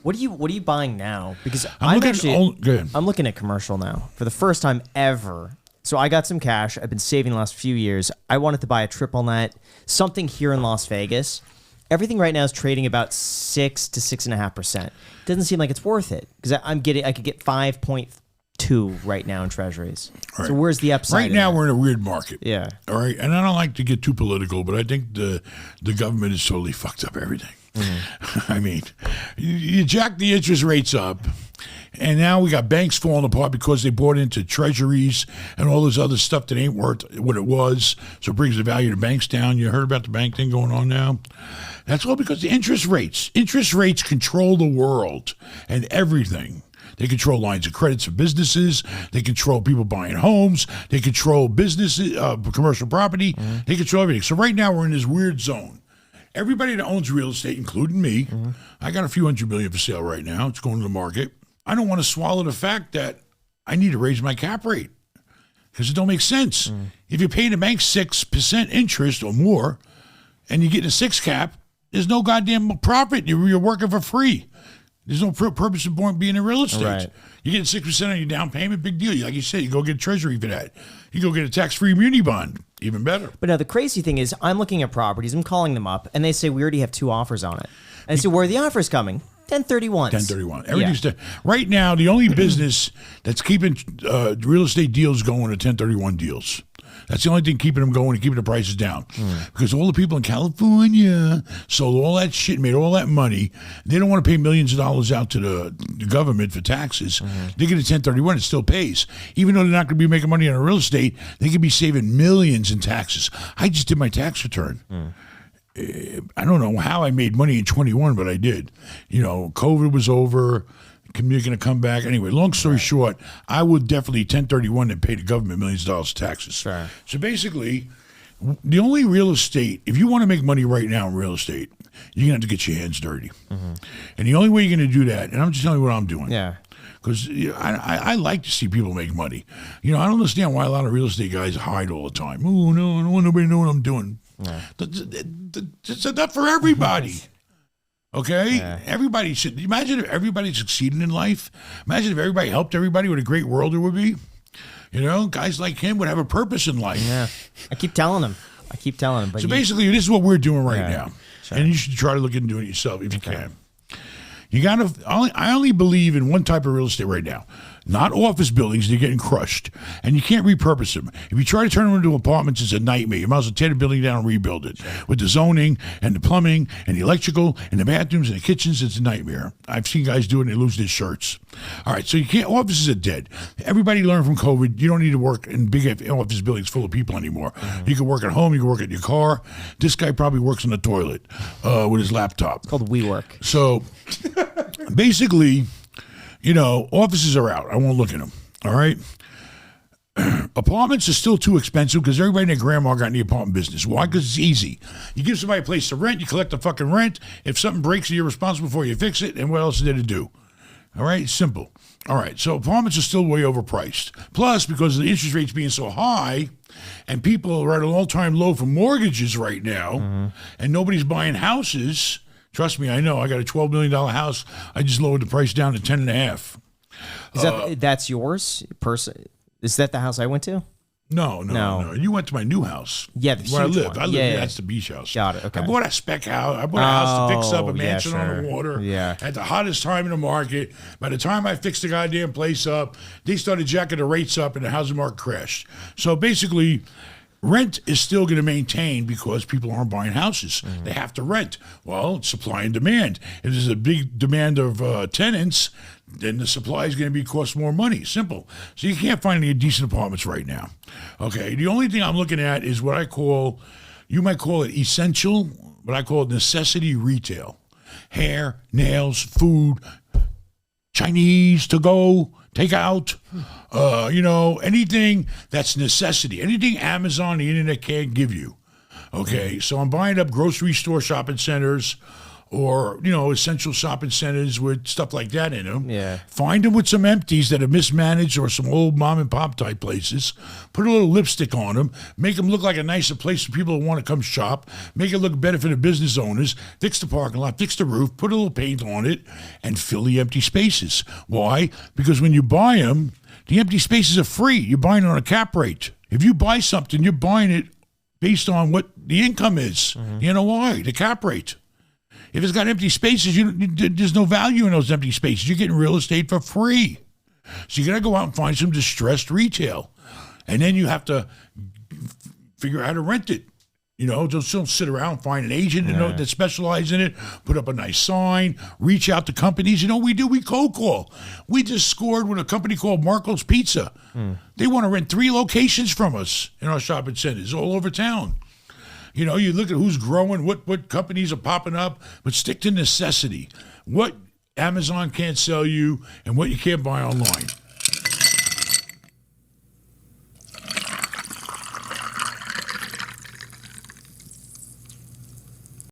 What are you buying now? Because I'm looking at commercial now for the first time ever. So I got some cash. I've been saving the last few years. I wanted to buy a triple net, something here in Las Vegas. Everything right now is trading about 6 to 6.5%. Doesn't seem like it's worth it because I could get 5.2 right now in treasuries. Right. So where's the upside? Right now we're in a weird market. Yeah. All right, and I don't like to get too political, but I think the government has totally fucked up everything. Mm-hmm. I mean, you jack the interest rates up, and now we got banks falling apart because they bought into treasuries and all this other stuff that ain't worth what it was. So it brings the value of the banks down. You heard about the bank thing going on now? That's all because the interest rates. Interest rates control the world and everything. They control lines of credits for businesses. They control people buying homes. They control businesses, commercial property. Mm-hmm. They control everything. So right now we're in this weird zone. Everybody that owns real estate, including me, I got a few $100 million for sale right now. It's going to the market. I don't want to swallow the fact that I need to raise my cap rate because it don't make sense. If you're paying the bank 6% interest or more and you're getting a 6 cap, there's no goddamn profit. You're working for free. There's no purpose of being in real estate. Right. You get 6% on your down payment, big deal. Like you said, you go get a treasury for that. You go get a tax-free muni bond, even better. But now the crazy thing is I'm looking at properties, I'm calling them up, and they say we already have 2 offers on it. And I say, where are the offers coming? 1031. 1031. Everything's right now, the only business that's keeping real estate deals going are 1031 deals. That's the only thing keeping them going and keeping the prices down. Because all the people in California sold all that shit, made all that money. They don't want to pay millions of dollars out to the government for taxes. They get a 1031, it still pays. Even though they're not going to be making money on real estate, they could be saving millions in taxes. I just did my tax return. I don't know how I made money in 21, but I did. You know, COVID was over. You're going to come back. Anyway, long story short, I would definitely 1031 and pay the government millions of dollars of taxes. Sure. So basically, the only real estate, if you want to make money right now in real estate, you're going to have to get your hands dirty. And the only way you're going to do that, and I'm just telling you what I'm doing. Yeah. Because I like to see people make money. You know, I don't understand why a lot of real estate guys hide all the time. Oh, no, I don't want nobody to know what I'm doing. Yeah. It's enough for everybody. Okay? Yeah. Everybody should. Imagine if everybody succeeded in life. Imagine if everybody helped everybody. What a great world there would be. You know, guys like him would have a purpose in life. Yeah. I keep telling him. But so basically, this is what we're doing right now. Sure. And you should try to look into doing it yourself if you can. You got to. I only believe in one type of real estate right now. Not office buildings, they're getting crushed. And you can't repurpose them. If you try to turn them into apartments, it's a nightmare. You might as well tear the building down and rebuild it. With the zoning and the plumbing and the electrical and the bathrooms and the kitchens, it's a nightmare. I've seen guys do it and they lose their shirts. All right, so you can't, offices are dead. Everybody learned from COVID, you don't need to work in big office buildings full of people anymore. You can work at home, you can work at your car. This guy probably works on the toilet with his laptop. It's called WeWork. So basically, you know, offices are out. I won't look at them. All right? Apartments are still too expensive because everybody and their grandma got in the apartment business. Why? Because it's easy. You give somebody a place to rent, you collect the fucking rent. If something breaks, you're responsible for it, you fix it, and what else is there to do? All right? It's simple. All right, so apartments are still way overpriced. Plus, because of the interest rates being so high, and people are at an all-time low for mortgages right now, and nobody's buying houses. Trust me, I know. I got a $12 million house. I just lowered the price down to 10.5. Is that's yours? Is that the house I went to? No. You went to my new house. Yeah, where I live. One. That's the beach house. Got it. Okay. I bought a spec house. I bought a house to fix up a mansion on the water. Yeah. At the hottest time in the market. By the time I fixed the goddamn place up, they started jacking the rates up and the housing market crashed. So basically, rent is still going to maintain because people aren't buying houses. They have to rent. Well, it's supply and demand. If there's a big demand of tenants, then the supply is going to cost more money. Simple. So you can't find any decent apartments right now. Okay, the only thing I'm looking at is what I call, you might call it essential, but I call it necessity retail. Hair, nails, food, Chinese to go, take out, anything that's necessity, anything Amazon, the internet can't give you. Okay, so I'm buying up grocery store shopping centers, or, you know, essential shopping centers with stuff like that in them. Yeah. Find them with some empties that are mismanaged or some old mom and pop type places. Put a little lipstick on them. Make them look like a nicer place for people who want to come shop. Make it look better for the business owners. Fix the parking lot, fix the roof, put a little paint on it, and fill the empty spaces. Why? Because when you buy them, the empty spaces are free. You're buying on a cap rate. If you buy something, you're buying it based on what the income is, the NOI, the cap rate. If it's got empty spaces, there's no value in those empty spaces. You're getting real estate for free. So you got to go out and find some distressed retail. And then you have to figure out how to rent it. You know, just don't sit around and find an agent that specializes in it, put up a nice sign, reach out to companies. You know what we do? We cold call. We just scored with a company called Marco's Pizza. They want to rent 3 locations from us in our shopping centers all over town. You know, you look at who's growing, what companies are popping up, but stick to necessity. What Amazon can't sell you and what you can't buy online.